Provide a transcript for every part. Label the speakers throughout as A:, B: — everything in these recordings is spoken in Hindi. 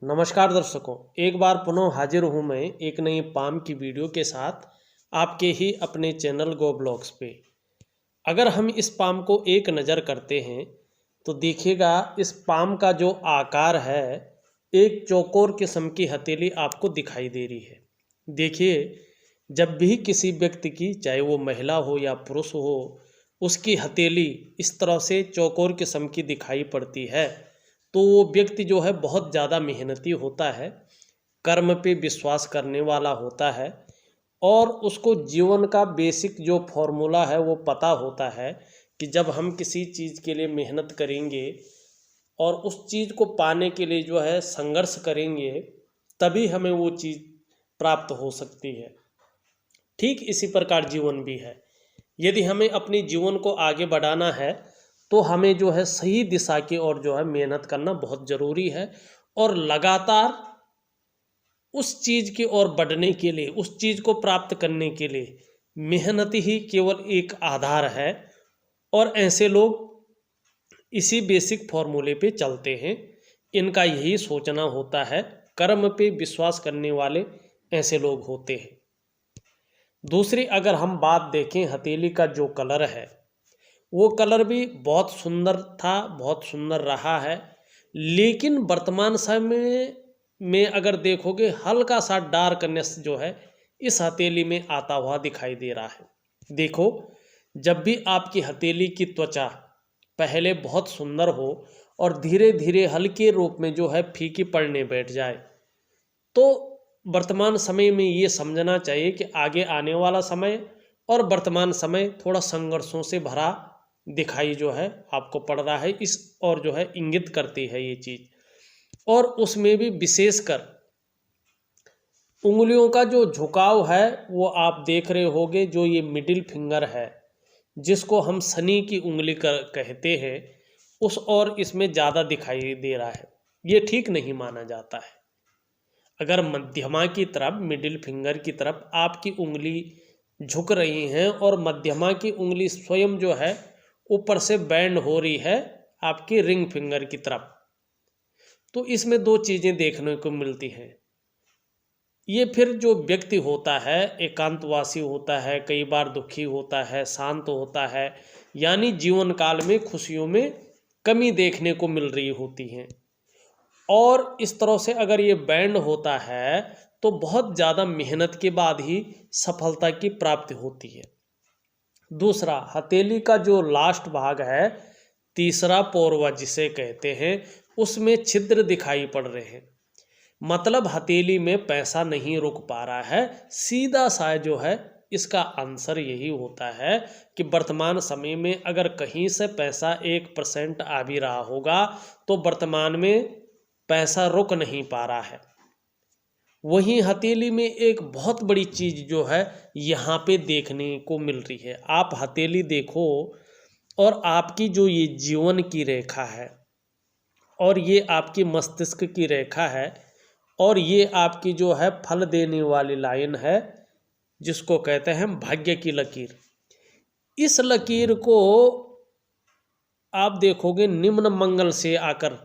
A: नमस्कार दर्शकों, एक बार पुनः हाजिर हूँ मैं एक नई पाम की वीडियो के साथ आपके ही अपने चैनल गो ब्लॉग्स पे। अगर हम इस पाम को एक नज़र करते हैं तो देखिएगा इस पाम का जो आकार है एक चौकोर किस्म की हथेली आपको दिखाई दे रही है। देखिए, जब भी किसी व्यक्ति की, चाहे वो महिला हो या पुरुष हो, उसकी हथेली इस तरह से चौकोर किस्म की दिखाई पड़ती है तो वो व्यक्ति जो है बहुत ज़्यादा मेहनती होता है, कर्म पे विश्वास करने वाला होता है और उसको जीवन का बेसिक जो फॉर्मूला है वो पता होता है कि जब हम किसी चीज़ के लिए मेहनत करेंगे और उस चीज़ को पाने के लिए जो है संघर्ष करेंगे तभी हमें वो चीज़ प्राप्त हो सकती है। ठीक इसी प्रकार जीवन भी है। यदि हमें अपने जीवन को आगे बढ़ाना है तो हमें जो है सही दिशा की ओर जो है मेहनत करना बहुत ज़रूरी है और लगातार उस चीज़ की ओर बढ़ने के लिए, उस चीज़ को प्राप्त करने के लिए मेहनत ही केवल एक आधार है। और ऐसे लोग इसी बेसिक फॉर्मूले पे चलते हैं, इनका यही सोचना होता है, कर्म पे विश्वास करने वाले ऐसे लोग होते हैं। दूसरी अगर हम बात देखें, हथेली का जो कलर है वो कलर भी बहुत सुंदर था, बहुत सुंदर रहा है, लेकिन वर्तमान समय में अगर देखोगे हल्का सा डार्कनेस जो है इस हथेली में आता हुआ दिखाई दे रहा है। देखो, जब भी आपकी हथेली की त्वचा पहले बहुत सुंदर हो और धीरे धीरे हल्के रूप में जो है फीकी पड़ने बैठ जाए तो वर्तमान समय में ये समझना चाहिए कि आगे आने वाला समय और वर्तमान समय थोड़ा संघर्षों से भरा दिखाई जो है आपको पड़ रहा है, इस और जो है इंगित करती है ये चीज़। और उसमें भी विशेषकर उंगलियों का जो झुकाव है वो आप देख रहे होंगे, जो ये मिडिल फिंगर है जिसको हम शनि की उंगली कहते हैं, उस और इसमें ज़्यादा दिखाई दे रहा है। ये ठीक नहीं माना जाता है। अगर मध्यमा की तरफ, मिडिल फिंगर की तरफ आपकी उंगली झुक रही हैं और मध्यमा की उंगली स्वयं जो है ऊपर से बैंड हो रही है आपकी रिंग फिंगर की तरफ, तो इसमें दो चीज़ें देखने को मिलती हैं। ये फिर जो व्यक्ति होता है एकांतवासी होता है, कई बार दुखी होता है, शांत होता है, यानी जीवन काल में खुशियों में कमी देखने को मिल रही होती हैं। और इस तरह से अगर ये बैंड होता है तो बहुत ज़्यादा मेहनत के बाद ही सफलता की प्राप्ति होती है। दूसरा, हथेली का जो लास्ट भाग है, तीसरा पोरवा जिसे कहते हैं, उसमें छिद्र दिखाई पड़ रहे हैं। मतलब हथेली में पैसा नहीं रुक पा रहा है। सीधा सा जो है इसका आंसर यही होता है कि वर्तमान समय में अगर कहीं से पैसा 1% आ भी रहा होगा तो वर्तमान में पैसा रुक नहीं पा रहा है। वहीं हथेली में एक बहुत बड़ी चीज़ जो है यहाँ पे देखने को मिल रही है। आप हथेली देखो और आपकी जो ये जीवन की रेखा है और ये आपकी मस्तिष्क की रेखा है और ये आपकी जो है फल देने वाली लाइन है जिसको कहते हैं भाग्य की लकीर। इस लकीर को आप देखोगे निम्न मंगल से आकर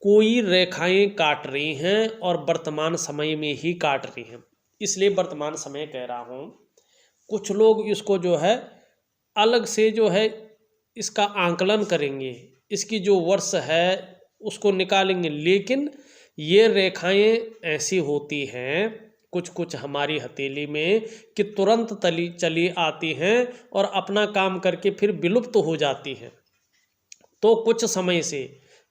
A: कोई रेखाएं काट रही हैं और वर्तमान समय में ही काट रही हैं। इसलिए वर्तमान समय कह रहा हूँ, कुछ लोग इसको जो है अलग से जो है इसका आंकलन करेंगे, इसकी जो वर्ष है उसको निकालेंगे, लेकिन ये रेखाएं ऐसी होती हैं कुछ कुछ हमारी हथेली में कि तुरंत चली आती हैं और अपना काम करके फिर विलुप्त हो जाती हैं। तो कुछ समय से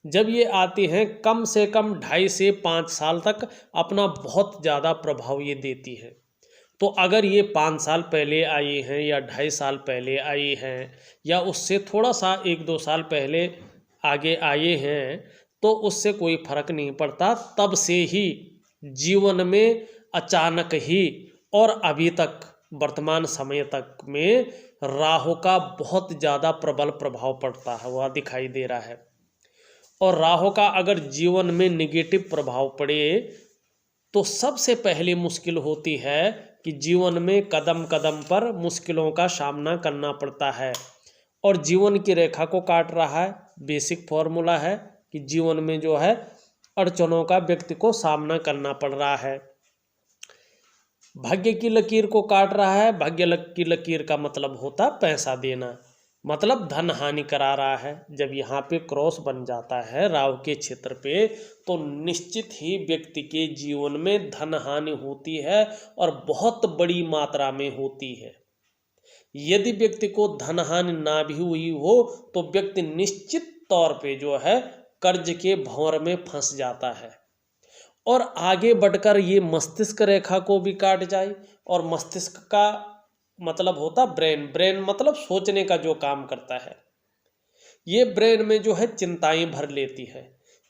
A: जब ये आती हैं कम से कम 2.5 से 5 साल तक अपना बहुत ज़्यादा प्रभाव ये देती है। तो अगर ये 5 साल पहले आई हैं या 2.5 साल पहले आई हैं या उससे थोड़ा सा 1-2 साल पहले आगे आए हैं तो उससे कोई फर्क नहीं पड़ता। तब से ही जीवन में अचानक ही और अभी तक वर्तमान समय तक में राहु का बहुत ज़्यादा प्रबल प्रभाव पड़ता है, वह दिखाई दे रहा है। और राहु का अगर जीवन में नेगेटिव प्रभाव पड़े तो सबसे पहली मुश्किल होती है कि जीवन में कदम कदम पर मुश्किलों का सामना करना पड़ता है। और जीवन की रेखा को काट रहा है, बेसिक फॉर्मूला है कि जीवन में जो है अड़चनों का व्यक्ति को सामना करना पड़ रहा है। भाग्य की लकीर को काट रहा है। भाग्य की लकीर का मतलब होता पैसा देना, मतलब धन हानि करा रहा है। जब यहाँ पे क्रॉस बन जाता है राहु के क्षेत्र पे, तो निश्चित ही व्यक्ति के जीवन में धन हानि होती है और बहुत बड़ी मात्रा में होती है। यदि व्यक्ति को धन हानि ना भी हुई हो तो व्यक्ति निश्चित तौर पे जो है कर्ज के भंवर में फंस जाता है और आगे बढ़कर ये मस्तिष्क रेखा को भी काट जाए। और मस्तिष्क का मतलब होता ब्रेन, ब्रेन मतलब सोचने का जो काम करता है, ये ब्रेन में जो है चिंताएं भर लेती है।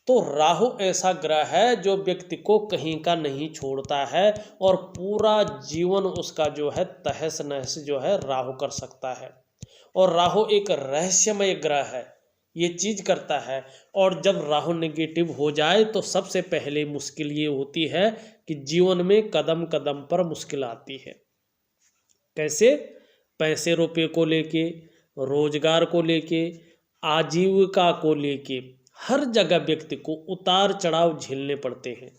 A: तो राहु ऐसा ग्रह है जो व्यक्ति को कहीं का नहीं छोड़ता है और पूरा जीवन उसका जो है तहस नहस जो है राहु कर सकता है। और राहु एक रहस्यमय ग्रह है, ये चीज करता है। और जब राहु नेगेटिव हो जाए तो सबसे पहले मुश्किल ये होती है कि जीवन में कदम कदम पर मुश्किल आती है। कैसे? पैसे रुपए को लेके, रोजगार को लेके, आजीविका को लेके, हर जगह व्यक्ति को उतार चढ़ाव झेलने पड़ते हैं।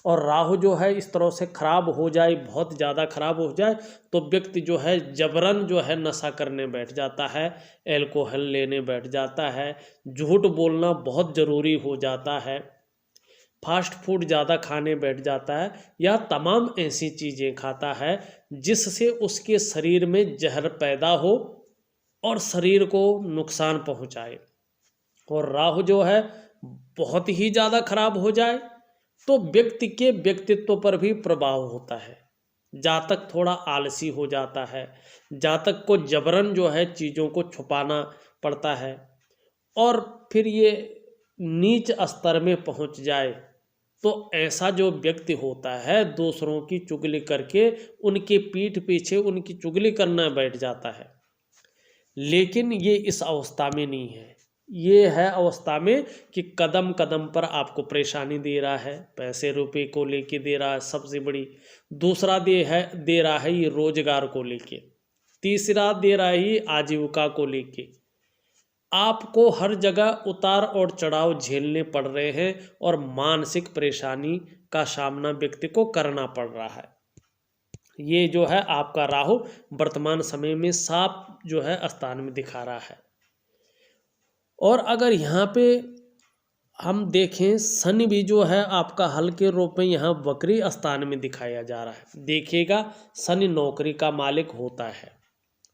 A: और राहु जो है इस तरह से खराब हो जाए, बहुत ज़्यादा खराब हो जाए, तो व्यक्ति जो है जबरन जो है नशा करने बैठ जाता है, एल्कोहल लेने बैठ जाता है, झूठ बोलना बहुत ज़रूरी हो जाता है, फास्ट फूड ज़्यादा खाने बैठ जाता है, या तमाम ऐसी चीज़ें खाता है जिससे उसके शरीर में जहर पैदा हो और शरीर को नुकसान पहुंचाए। और राहु जो है बहुत ही ज़्यादा खराब हो जाए तो व्यक्ति के व्यक्तित्व पर भी प्रभाव होता है। जातक थोड़ा आलसी हो जाता है, जातक को जबरन जो है चीज़ों को छुपाना पड़ता है और फिर ये नीच स्तर में पहुंच जाए तो ऐसा जो व्यक्ति होता है दूसरों की चुगली करके उनके पीठ पीछे उनकी चुगली करना बैठ जाता है। लेकिन ये इस अवस्था में नहीं है, ये है अवस्था में कि कदम कदम पर आपको परेशानी दे रहा है, पैसे रुपए को लेके दे रहा है सबसे बड़ी, दूसरा दे रहा है ये रोजगार को लेके, तीसरा दे रहा है ये आजीविका को लेके। आपको हर जगह उतार और चढ़ाव झेलने पड़ रहे हैं और मानसिक परेशानी का सामना व्यक्ति को करना पड़ रहा है। ये जो है आपका राहु वर्तमान समय में साफ जो है स्थान में दिखा रहा है। और अगर यहाँ पे हम देखें शनि भी जो है आपका हल्के रूप में यहाँ वक्री स्थान में दिखाया जा रहा है। देखिएगा शनि नौकरी का मालिक होता है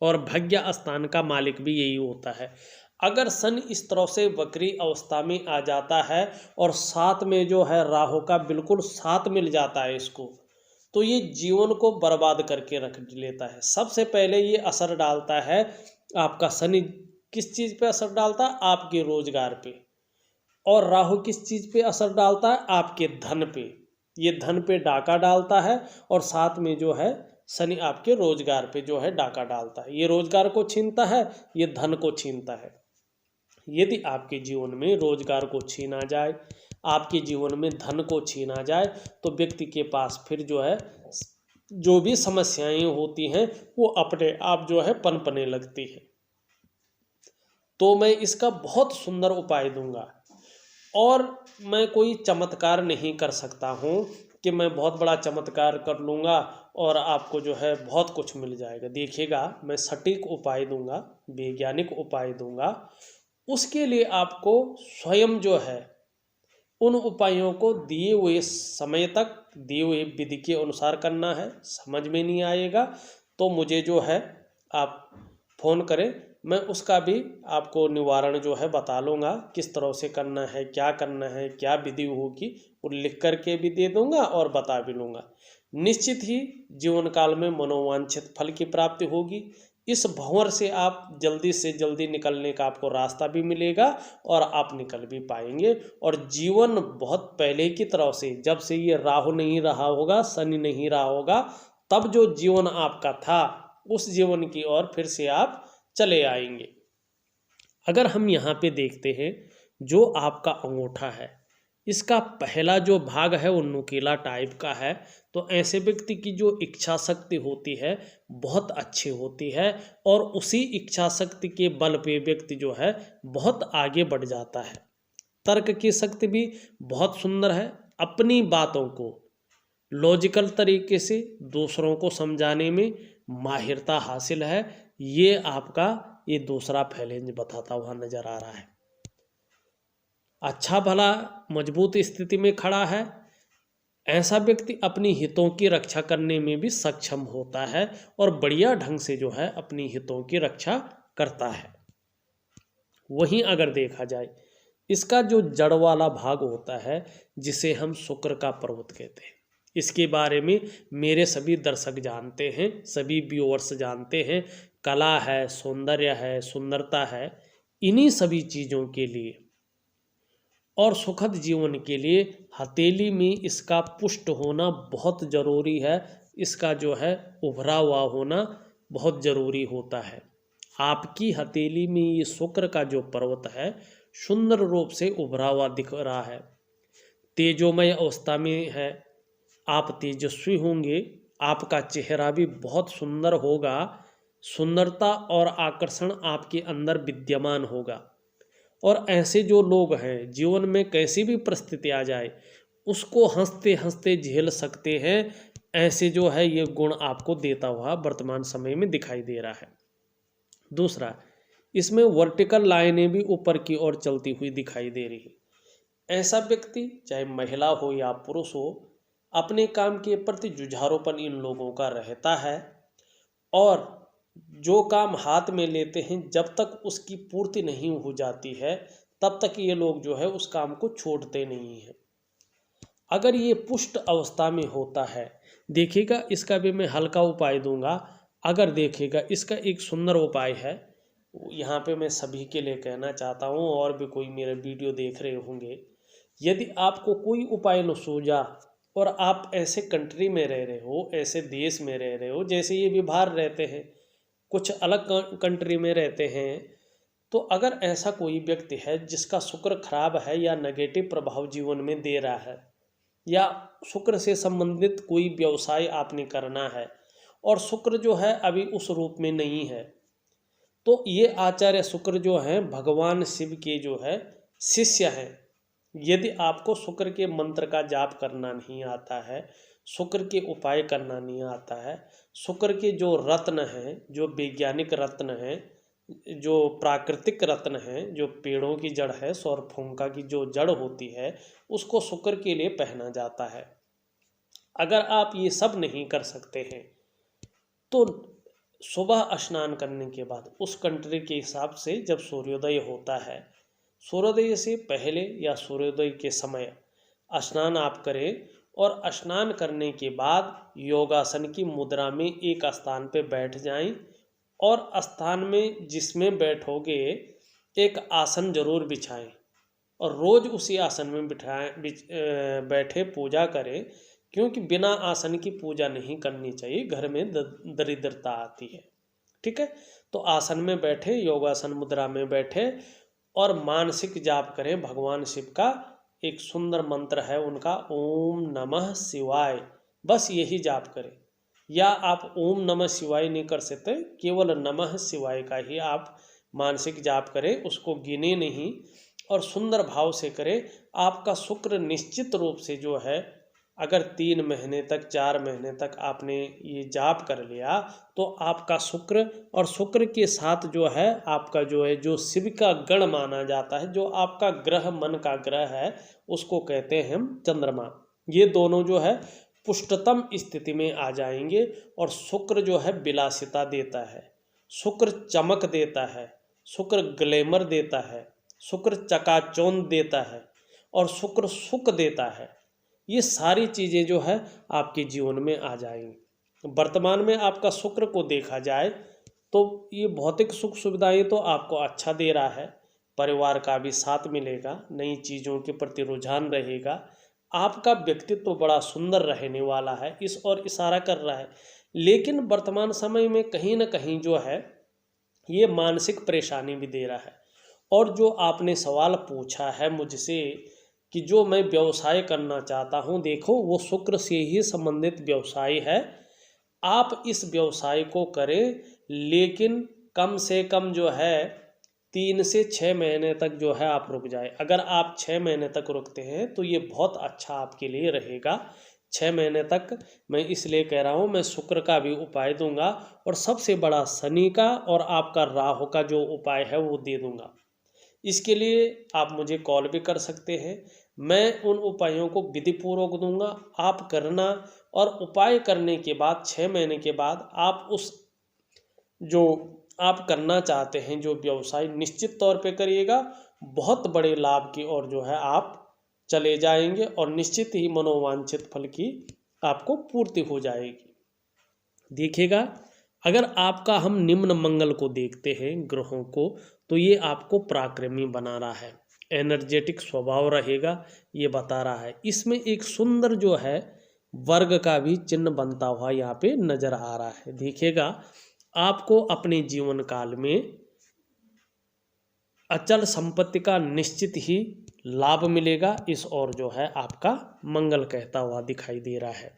A: और भाग्य स्थान का मालिक भी यही होता है। अगर शनि इस तरह से वक्री अवस्था में आ जाता है और साथ में जो है राहु का बिल्कुल साथ मिल जाता है इसको, तो ये जीवन को बर्बाद करके रख लेता है। सबसे पहले ये असर डालता है आपका शनि किस चीज़ पे असर डालता है? आपके रोजगार पे। और राहु किस चीज़ पे असर डालता है? आपके धन पे। ये धन पे डाका डालता है और साथ में जो है शनि आपके रोजगार पे जो है डाका डालता है। ये रोजगार को छीनता है, ये धन को छीनता है। यदि आपके जीवन में रोजगार को छीना जाए, आपके जीवन में धन को छीना जाए, तो व्यक्ति के पास फिर जो है जो भी समस्याएं होती हैं वो अपने आप जो है पनपने लगती है। तो मैं इसका बहुत सुंदर उपाय दूंगा और मैं कोई चमत्कार नहीं कर सकता हूँ कि मैं बहुत बड़ा चमत्कार कर लूँगा और आपको जो है बहुत कुछ मिल जाएगा। देखिएगा मैं सटीक उपाय दूंगा, वैज्ञानिक उपाय दूंगा। उसके लिए आपको स्वयं जो है उन उपायों को दिए हुए समय तक दिए हुए विधि के अनुसार करना है। समझ में नहीं आएगा तो मुझे जो है आप फ़ोन करें, मैं उसका भी आपको निवारण जो है बता लूँगा, किस तरह से करना है, क्या करना है, क्या विधि होगी, वो लिख करके भी दे दूँगा और बता भी लूँगा। निश्चित ही जीवन काल में मनोवांछित फल की प्राप्ति होगी। इस भंवर से आप जल्दी से जल्दी निकलने का आपको रास्ता भी मिलेगा और आप निकल भी पाएंगे। और जीवन बहुत पहले की तरह से, जब से ये राहु नहीं रहा होगा, शनि नहीं रहा होगा, तब जो जीवन आपका था उस जीवन की ओर फिर से आप चले आएंगे। अगर हम यहाँ पे देखते हैं जो आपका अंगूठा है, इसका पहला जो भाग है वो नुकीला टाइप का है, तो ऐसे व्यक्ति की जो इच्छा शक्ति होती है बहुत अच्छी होती है और उसी इच्छा शक्ति के बल पे व्यक्ति जो है बहुत आगे बढ़ जाता है। तर्क की शक्ति भी बहुत सुंदर है। अपनी बातों को लॉजिकल तरीके से दूसरों को समझाने में माहिरता हासिल है। ये आपका ये दूसरा फैलेंज बताता हुआ नजर आ रहा है। अच्छा भला मजबूत स्थिति में खड़ा है। ऐसा व्यक्ति अपनी हितों की रक्षा करने में भी सक्षम होता है और बढ़िया ढंग से जो है अपनी हितों की रक्षा करता है। वहीं अगर देखा जाए इसका जो जड़ वाला भाग होता है जिसे हम शुक्र का पर्वत कहते हैं, इसके बारे में मेरे सभी दर्शक जानते हैं, सभी व्यूअर्स जानते हैं। कला है, सौंदर्य है, सुंदरता है, इन्हीं सभी चीज़ों के लिए और सुखद जीवन के लिए हथेली में इसका पुष्ट होना बहुत ज़रूरी है। इसका जो है उभरा हुआ होना बहुत ज़रूरी होता है। आपकी हथेली में ये शुक्र का जो पर्वत है सुंदर रूप से उभरा हुआ दिख रहा है, तेजोमय अवस्था में है। आप तेजस्वी होंगे, आपका चेहरा भी बहुत सुंदर होगा, सुंदरता और आकर्षण आपके अंदर विद्यमान होगा। और ऐसे जो लोग हैं जीवन में कैसी भी परिस्थिति आ जाए उसको हंसते हंसते झेल सकते हैं, ऐसे जो है ये गुण आपको देता हुआ वर्तमान समय में दिखाई दे रहा है। दूसरा, इसमें वर्टिकल लाइनें भी ऊपर की ओर चलती हुई दिखाई दे रही है। ऐसा व्यक्ति चाहे महिला हो या पुरुष हो, अपने काम के प्रति जुझारूपन इन लोगों का रहता है और जो काम हाथ में लेते हैं जब तक उसकी पूर्ति नहीं हो जाती है तब तक ये लोग जो है उस काम को छोड़ते नहीं हैं। अगर ये पुष्ट अवस्था में होता है, देखिएगा इसका भी मैं हल्का उपाय दूंगा। अगर देखिएगा इसका एक सुंदर उपाय है, यहाँ पे मैं सभी के लिए कहना चाहता हूँ और भी कोई मेरा वीडियो देख रहे होंगे, यदि आपको कोई उपाय न सूझा और आप ऐसे कंट्री में रह रहे हो, ऐसे देश में रह रहे हो जैसे ये भी बाहर रहते हैं, कुछ अलग कंट्री में रहते हैं, तो अगर ऐसा कोई व्यक्ति है जिसका शुक्र खराब है या नेगेटिव प्रभाव जीवन में दे रहा है या शुक्र से संबंधित कोई व्यवसाय आपने करना है और शुक्र जो है अभी उस रूप में नहीं है, तो ये आचार्य शुक्र जो हैं भगवान शिव के जो है शिष्य हैं। यदि आपको शुक्र के मंत्र का जाप करना नहीं आता है, शुक्र के उपाय करना नहीं आता है, शुक्र के जो रत्न हैं, जो वैज्ञानिक रत्न हैं, जो प्राकृतिक रत्न हैं, जो पेड़ों की जड़ है, सौरफूंका की जो जड़ होती है, उसको शुक्र के लिए पहना जाता है। अगर आप ये सब नहीं कर सकते हैं तो सुबह स्नान करने के बाद उस कंट्री के हिसाब से जब सूर्योदय होता है, सूर्योदय से पहले या सूर्योदय के समय स्नान आप करें और स्नान करने के बाद योगासन की मुद्रा में एक स्थान पे बैठ जाएं और स्थान में जिसमें बैठोगे एक आसन जरूर बिछाएं और रोज उसी आसन में बैठे पूजा करें, क्योंकि बिना आसन की पूजा नहीं करनी चाहिए, घर में दरिद्रता आती है। ठीक है, तो आसन में बैठे, योगासन मुद्रा में बैठे और मानसिक जाप करें भगवान शिव का। एक सुंदर मंत्र है उनका, ओम नमः शिवाय, बस यही जाप करें। या आप ओम नमः शिवाय नहीं कर सकते, केवल नमः शिवाय का ही आप मानसिक जाप करें, उसको गिने नहीं और सुंदर भाव से करें। आपका शुक्र निश्चित रूप से जो है, अगर 3 महीने तक 4 महीने तक आपने ये जाप कर लिया तो आपका शुक्र, और शुक्र के साथ जो है आपका जो है जो शिव का गण माना जाता है, जो आपका ग्रह मन का ग्रह है, उसको कहते हैं हम चंद्रमा, ये दोनों जो है पुष्टतम स्थिति में आ जाएंगे। और शुक्र जो है विलासिता देता है, शुक्र चमक देता है, शुक्र ग्लैमर देता है, शुक्र चकाचौंध देता है और शुक्र सुख देता है। ये सारी चीज़ें जो है आपके जीवन में आ जाएंगी। वर्तमान में आपका शुक्र को देखा जाए तो ये भौतिक सुख सुविधाएं तो आपको अच्छा दे रहा है, परिवार का भी साथ मिलेगा, नई चीज़ों के प्रति रुझान रहेगा, आपका व्यक्तित्व तो बड़ा सुंदर रहने वाला है, इस ओर इशारा कर रहा है। लेकिन वर्तमान समय में कहीं ना कहीं जो है ये मानसिक परेशानी भी दे रहा है। और जो आपने सवाल पूछा है मुझसे कि जो मैं व्यवसाय करना चाहता हूँ, देखो वो शुक्र से ही संबंधित व्यवसाय है। आप इस व्यवसाय को करें, लेकिन कम से कम जो है 3 से 6 महीने तक जो है आप रुक जाए। अगर आप 6 महीने तक रुकते हैं तो ये बहुत अच्छा आपके लिए रहेगा। 6 महीने तक मैं इसलिए कह रहा हूँ, मैं शुक्र का भी उपाय दूंगा और सबसे बड़ा शनि का और आपका राहु का जो उपाय है वो दे दूंगा। इसके लिए आप मुझे कॉल भी कर सकते हैं। मैं उन उपायों को विधि पूर्वक दूंगा, आप करना, और उपाय करने के बाद 6 महीने के बाद आप उस जो आप करना चाहते हैं जो व्यवसाय निश्चित तौर पे करिएगा, बहुत बड़े लाभ की ओर जो है आप चले जाएंगे और निश्चित ही मनोवांछित फल की आपको पूर्ति हो जाएगी। देखिएगा, अगर आपका हम निम्न मंगल को देखते हैं ग्रहों को, तो ये आपको पराक्रमी बना रहा है, एनर्जेटिक स्वभाव रहेगा ये बता रहा है। इसमें एक सुंदर जो है वर्ग का भी चिन्ह बनता हुआ यहाँ पे नजर आ रहा है। देखिएगा, आपको अपने जीवन काल में अचल संपत्ति का निश्चित ही लाभ मिलेगा, इस ओर जो है आपका मंगल कहता हुआ दिखाई दे रहा है।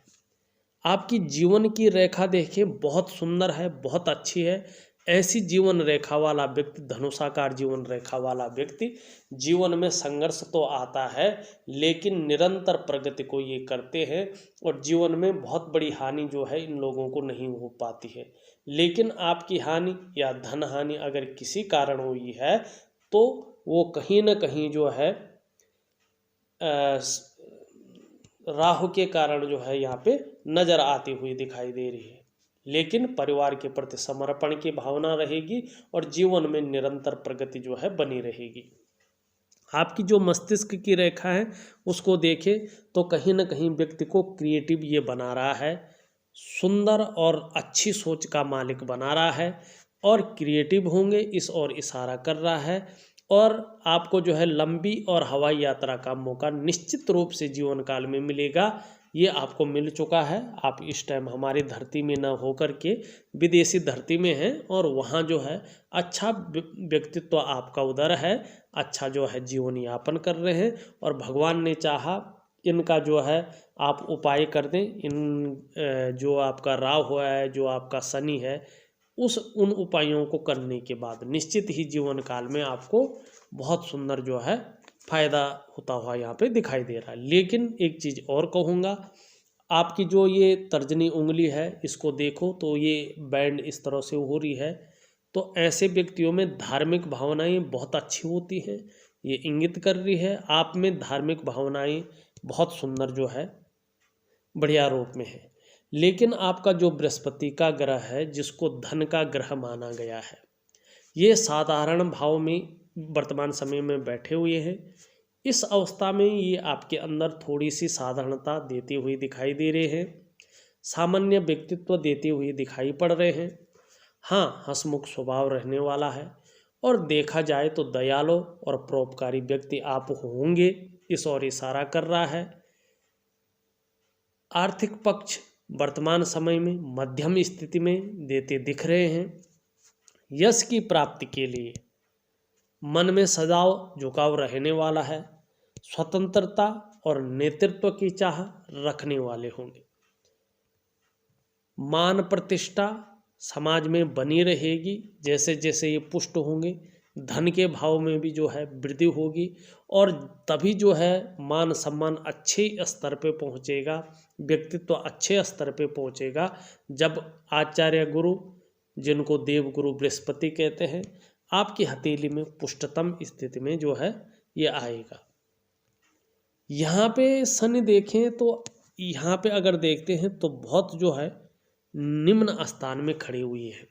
A: आपकी जीवन की रेखा देखें, बहुत सुंदर है, बहुत अच्छी है। ऐसी जीवन रेखा वाला व्यक्ति, धनुषाकार जीवन रेखा वाला व्यक्ति, जीवन में संघर्ष तो आता है लेकिन निरंतर प्रगति को ये करते हैं और जीवन में बहुत बड़ी हानि जो है इन लोगों को नहीं हो पाती है। लेकिन आपकी हानि या धन हानि अगर किसी कारण हुई है तो वो कहीं ना कहीं जो है राहु के कारण जो है यहाँ पे नजर आती हुई दिखाई दे रही है। लेकिन परिवार के प्रति समर्पण की भावना रहेगी और जीवन में निरंतर प्रगति जो है बनी रहेगी। आपकी जो मस्तिष्क की रेखा है उसको देखें तो कहीं ना कहीं व्यक्ति को क्रिएटिव ये बना रहा है, सुंदर और अच्छी सोच का मालिक बना रहा है और क्रिएटिव होंगे इस ओर इशारा कर रहा है। और आपको जो है लंबी और हवाई यात्रा का मौका निश्चित रूप से जीवन काल में मिलेगा, ये आपको मिल चुका है। आप इस टाइम हमारी धरती में न होकर के विदेशी धरती में हैं और वहाँ जो है अच्छा व्यक्तित्व आपका उधर है, अच्छा जो है जीवन यापन कर रहे हैं और भगवान ने चाहा इनका जो है आप उपाय कर दें। इन जो आपका राहु हुआ है, जो आपका शनि है, उन उपायों को करने के बाद निश्चित ही जीवन काल में आपको बहुत सुंदर जो है फायदा होता हुआ यहाँ पे दिखाई दे रहा है। लेकिन एक चीज़ और कहूँगा, आपकी जो ये तर्जनी उंगली है इसको देखो तो ये बैंड इस तरह से हो रही है, तो ऐसे व्यक्तियों में धार्मिक भावनाएं बहुत अच्छी होती हैं। ये इंगित कर रही है आप में धार्मिक भावनाएं बहुत सुंदर जो है बढ़िया रूप में है। लेकिन आपका जो बृहस्पति का ग्रह है जिसको धन का ग्रह माना गया है, ये साधारण भाव में वर्तमान समय में बैठे हुए हैं। इस अवस्था में ये आपके अंदर थोड़ी सी साधारणता देते हुए दिखाई दे रहे हैं, सामान्य व्यक्तित्व देते हुए दिखाई पड़ रहे हैं। हाँ, हंसमुख स्वभाव रहने वाला है और देखा जाए तो दयालु और परोपकारी व्यक्ति आप होंगे, इस ओर इशारा कर रहा है। आर्थिक पक्ष वर्तमान समय में मध्यम स्थिति में देते दिख रहे हैं। यश की प्राप्ति के लिए मन में सदैव झुकाव रहने वाला है। स्वतंत्रता और नेतृत्व की चाह रखने वाले होंगे। मान प्रतिष्ठा समाज में बनी रहेगी, जैसे जैसे ये पुष्ट होंगे धन के भाव में भी जो है वृद्धि होगी और तभी जो है मान सम्मान अच्छे स्तर पे पहुँचेगा, व्यक्तित्व अच्छे स्तर पे पहुँचेगा जब आचार्य गुरु, जिनको देव गुरु बृहस्पति कहते हैं, आपकी हथेली में पुष्टतम स्थिति में जो है ये आएगा। यहाँ पे शनि देखें तो यहाँ पे अगर देखते हैं तो बहुत जो है निम्न स्थान में खड़ी हुई है,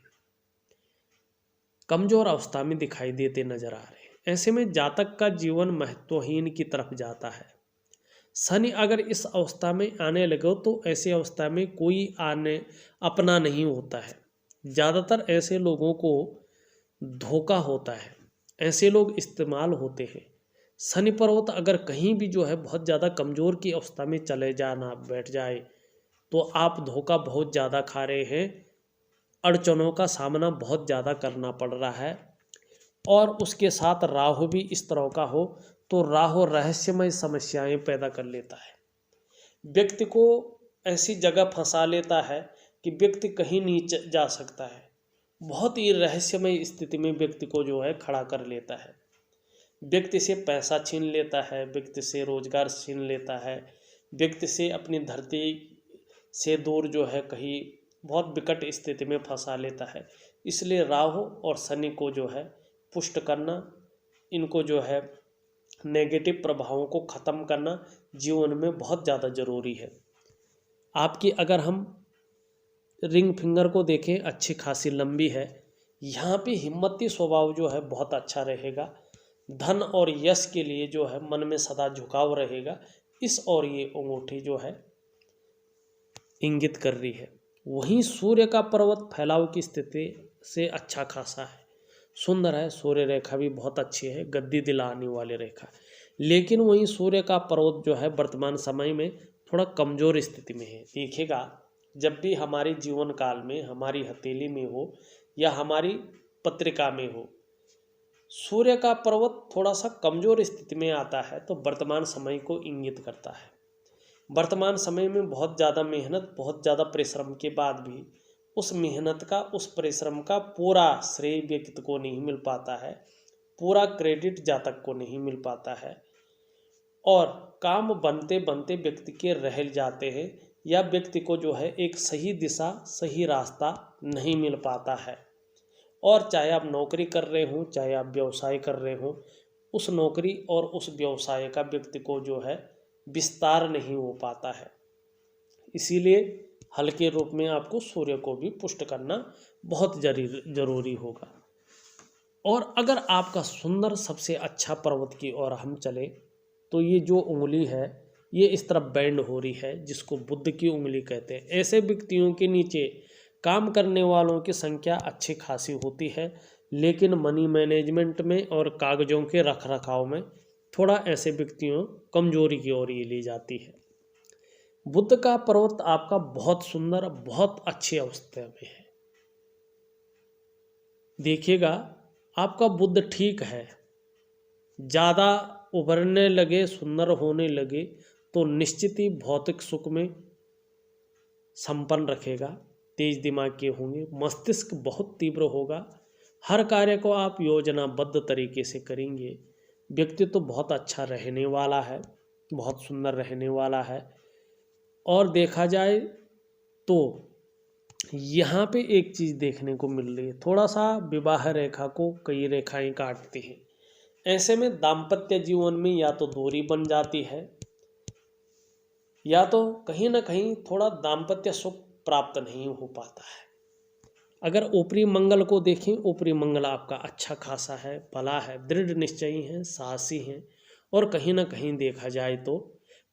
A: कमजोर अवस्था में दिखाई देते नजर आ रहे हैं। ऐसे में जातक का जीवन महत्वहीन की तरफ जाता है। शनि अगर इस अवस्था में आने लगे तो ऐसी अवस्था में कोई आने अपना नहीं होता है। ज़्यादातर ऐसे लोगों को धोखा होता है, ऐसे लोग इस्तेमाल होते हैं। शनि पर्वत अगर कहीं भी जो है बहुत ज़्यादा कमज़ोर की अवस्था में चले जाना बैठ जाए तो आप धोखा बहुत ज़्यादा खा रहे हैं, अड़चनों का सामना बहुत ज़्यादा करना पड़ रहा है। और उसके साथ राहु भी इस तरह का हो तो राहु रहस्यमय समस्याएं पैदा कर लेता है, व्यक्ति को ऐसी जगह फंसा लेता है कि व्यक्ति कहीं नहीं जा सकता है। बहुत ही रहस्यमय स्थिति में व्यक्ति को जो है खड़ा कर लेता है। व्यक्ति से पैसा छीन लेता है, व्यक्ति से रोजगार छीन लेता है, व्यक्ति से अपनी धरती से दूर जो है कहीं बहुत विकट स्थिति में फंसा लेता है। इसलिए राहु और शनि को जो है पुष्ट करना, इनको जो है नेगेटिव प्रभावों को ख़त्म करना जीवन में बहुत ज़्यादा ज़रूरी है। आपकी अगर हम रिंग फिंगर को देखें, अच्छी खासी लंबी है, यहाँ पे हिम्मती स्वभाव जो है बहुत अच्छा रहेगा। धन और यश के लिए जो है मन में सदा झुकाव रहेगा। इस और ये अंगूठी जो है इंगित कर रही है। वहीं सूर्य का पर्वत फैलाव की स्थिति से अच्छा खासा है, सुंदर है। सूर्य रेखा भी बहुत अच्छी है, गद्दी दिलाने वाली रेखा। लेकिन वहीं सूर्य का पर्वत जो है वर्तमान समय में थोड़ा कमज़ोर स्थिति में है। देखिएगा, जब भी हमारे जीवन काल में, हमारी हथेली में हो या हमारी पत्रिका में हो, सूर्य का पर्वत थोड़ा सा कमज़ोर स्थिति में आता है तो वर्तमान समय को इंगित करता है। वर्तमान समय में बहुत ज़्यादा मेहनत, बहुत ज़्यादा परिश्रम के बाद भी उस मेहनत का, उस परिश्रम का पूरा श्रेय व्यक्ति को नहीं मिल पाता है, पूरा क्रेडिट जातक को नहीं मिल पाता है, और काम बनते बनते व्यक्ति के रह जाते हैं, या व्यक्ति को जो है एक सही दिशा, सही रास्ता नहीं मिल पाता है। और चाहे आप नौकरी कर रहे हों, चाहे आप व्यवसाय कर रहे हों, उस नौकरी और उस व्यवसाय का व्यक्ति को जो है विस्तार नहीं हो पाता है। इसीलिए हल्के रूप में आपको सूर्य को भी पुष्ट करना बहुत जरूरी होगा। और अगर आपका सुंदर सबसे अच्छा पर्वत की ओर हम चले तो ये जो उंगली है ये इस तरफ बैंड हो रही है, जिसको बुद्ध की उंगली कहते हैं। ऐसे व्यक्तियों के नीचे काम करने वालों की संख्या अच्छी खासी होती है, लेकिन मनी मैनेजमेंट में और कागज़ों के रख रखाव में थोड़ा ऐसे व्यक्तियों कमजोरी की ओर ये ले जाती है। बुद्ध का पर्वत आपका बहुत सुंदर, बहुत अच्छी अवस्था में है। देखिएगा, आपका बुद्ध ठीक है, ज़्यादा उभरने लगे, सुंदर होने लगे तो निश्चित ही भौतिक सुख में संपन्न रखेगा। तेज दिमाग के होंगे, मस्तिष्क बहुत तीव्र होगा, हर कार्य को आप योजनाबद्ध तरीके से करेंगे। व्यक्तित्व तो बहुत अच्छा रहने वाला है, बहुत सुंदर रहने वाला है। और देखा जाए तो यहाँ पे एक चीज़ देखने को मिल रही है, थोड़ा सा विवाह रेखा को कई रेखाएं काटती हैं। ऐसे में दाम्पत्य जीवन में या तो दूरी बन जाती है, या तो कहीं ना कहीं थोड़ा दाम्पत्य सुख प्राप्त नहीं हो पाता है। अगर ऊपरी मंगल को देखें, ऊपरी मंगल आपका अच्छा खासा है, भला है, दृढ़ निश्चयी है, साहसी हैं, और कहीं ना कहीं देखा जाए तो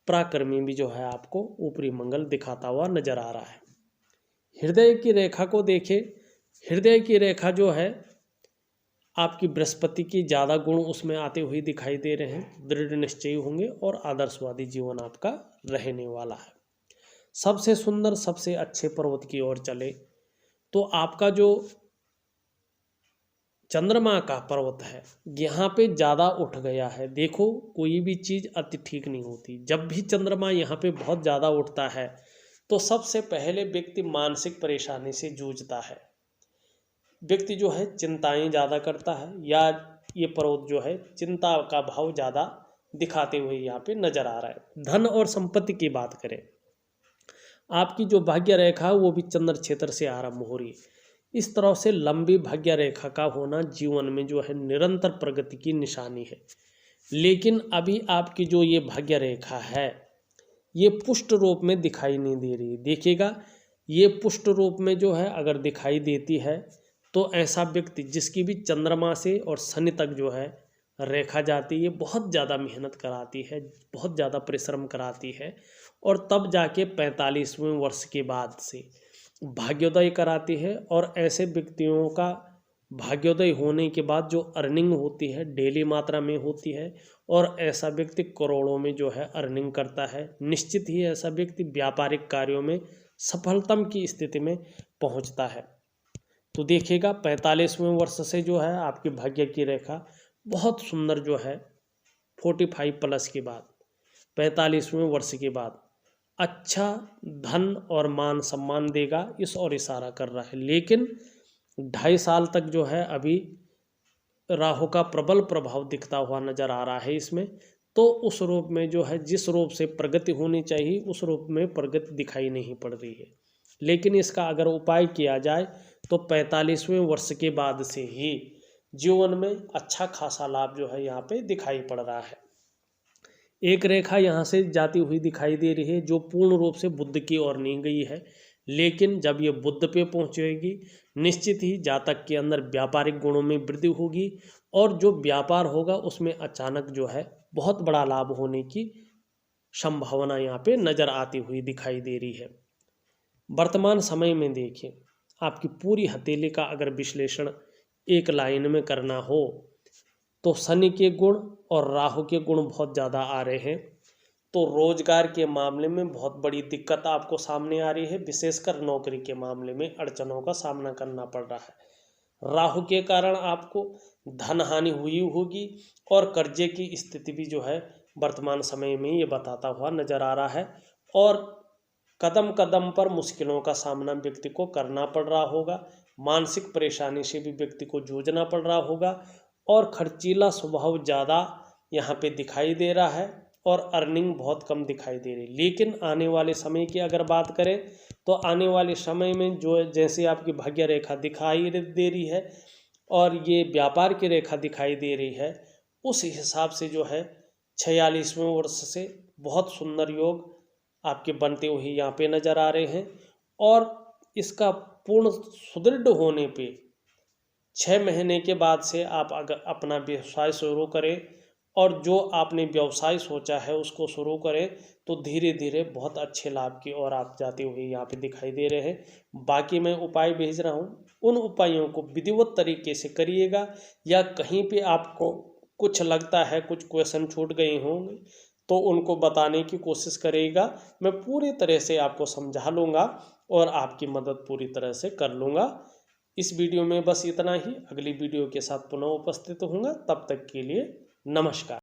A: पराक्रमी भी जो है आपको ऊपरी मंगल दिखाता हुआ नजर आ रहा है। हृदय की रेखा को देखें, हृदय की रेखा जो है आपकी बृहस्पति की ज़्यादा गुण उसमें आते हुए दिखाई दे रहे हैं। दृढ़ निश्चयी होंगे और आदर्शवादी जीवन आपका रहने वाला है। सबसे सुंदर, सबसे अच्छे पर्वत की ओर चले तो आपका जो चंद्रमा का पर्वत है यहाँ पे ज़्यादा उठ गया है। देखो, कोई भी चीज़ अति ठीक नहीं होती। जब भी चंद्रमा यहाँ पे बहुत ज़्यादा उठता है तो सबसे पहले व्यक्ति मानसिक परेशानी से जूझता है, व्यक्ति जो है चिंताएं ज़्यादा करता है, या ये पर्वत जो है चिंता का भाव ज़्यादा दिखाते हुए यहाँ पे नज़र आ रहा है। धन और संपत्ति की बात करें, आपकी जो भाग्य रेखा है वो भी चंद्र क्षेत्र से आरंभ हो रही है। इस तरह से लंबी भाग्य रेखा का होना जीवन में जो है निरंतर प्रगति की निशानी है। लेकिन अभी आपकी जो ये भाग्य रेखा है ये पुष्ट रूप में दिखाई नहीं दे रही। देखिएगा, ये पुष्ट रूप में जो है अगर दिखाई देती है तो ऐसा व्यक्ति जिसकी भी चंद्रमा से और शनि तक जो है रेखा जाती है, बहुत ज़्यादा मेहनत कराती है, बहुत ज़्यादा परिश्रम कराती है, और तब जाके 45वें वर्ष के बाद से भाग्योदय कराती है। और ऐसे व्यक्तियों का भाग्योदय होने के बाद जो अर्निंग होती है डेली मात्रा में होती है, और ऐसा व्यक्ति करोड़ों में जो है अर्निंग करता है। निश्चित ही ऐसा व्यक्ति व्यापारिक कार्यों में सफलतम की स्थिति में पहुंचता है। तो देखिएगा, 45वें वर्ष से जो है आपकी भाग्य की रेखा बहुत सुंदर जो है 45 प्लस के बाद, 45वें वर्ष के बाद अच्छा धन और मान सम्मान देगा, इस और इशारा कर रहा है। लेकिन 2.5 साल तक जो है अभी राहु का प्रबल प्रभाव दिखता हुआ नजर आ रहा है इसमें। तो उस रूप में जो है जिस रूप से प्रगति होनी चाहिए उस रूप में प्रगति दिखाई नहीं पड़ रही है। लेकिन इसका अगर उपाय किया जाए तो 45वें वर्ष के बाद से ही जीवन में अच्छा खासा लाभ जो है यहाँ पे दिखाई पड़ रहा है। एक रेखा यहाँ से जाती हुई दिखाई दे रही है जो पूर्ण रूप से बुध की ओर नहीं गई है, लेकिन जब ये बुध पे पहुँचेगी निश्चित ही जातक के अंदर व्यापारिक गुणों में वृद्धि होगी और जो व्यापार होगा उसमें अचानक जो है बहुत बड़ा लाभ होने की संभावना यहाँ पे नज़र आती हुई दिखाई दे रही है। वर्तमान समय में देखिए, आपकी पूरी हथेली का अगर विश्लेषण एक लाइन में करना हो तो शनि के गुण और राहु के गुण बहुत ज़्यादा आ रहे हैं। तो रोजगार के मामले में बहुत बड़ी दिक्कत आपको सामने आ रही है, विशेषकर नौकरी के मामले में अड़चनों का सामना करना पड़ रहा है। राहु के कारण आपको धन हानि हुई होगी और कर्जे की स्थिति भी जो है वर्तमान समय में ये बताता हुआ नजर आ रहा है और कदम कदम पर मुश्किलों का सामना व्यक्ति को करना पड़ रहा होगा। मानसिक परेशानी से भी व्यक्ति को जूझना पड़ रहा होगा और खर्चीला स्वभाव ज़्यादा यहाँ पे दिखाई दे रहा है और अर्निंग बहुत कम दिखाई दे रही। लेकिन आने वाले समय की अगर बात करें तो आने वाले समय में जो जैसे आपकी भाग्य रेखा दिखाई दे रही है और ये व्यापार की रेखा दिखाई दे रही है, उस हिसाब से जो है 46वें वर्ष से बहुत सुंदर योग आपके बनते हुए यहाँ पे नज़र आ रहे हैं और इसका पूर्ण सुदृढ़ होने पे 6 महीने के बाद से आप अगर अपना व्यवसाय शुरू करें और जो आपने व्यवसाय सोचा है उसको शुरू करें तो धीरे धीरे बहुत अच्छे लाभ की ओर आप जाते हुए यहाँ पे दिखाई दे रहे हैं। बाकी मैं उपाय भेज रहा हूँ, उन उपायों को विधिवत तरीके से करिएगा या कहीं पे आपको कुछ लगता है कुछ क्वेश्चन छूट गए होंगे तो उनको बताने की कोशिश करिएगा। मैं पूरी तरह से आपको समझा लूँगा और आपकी मदद पूरी तरह से कर लूँगा। इस वीडियो में बस इतना ही। अगली वीडियो के साथ पुनः उपस्थित होऊंगा, तब तक के लिए नमस्कार।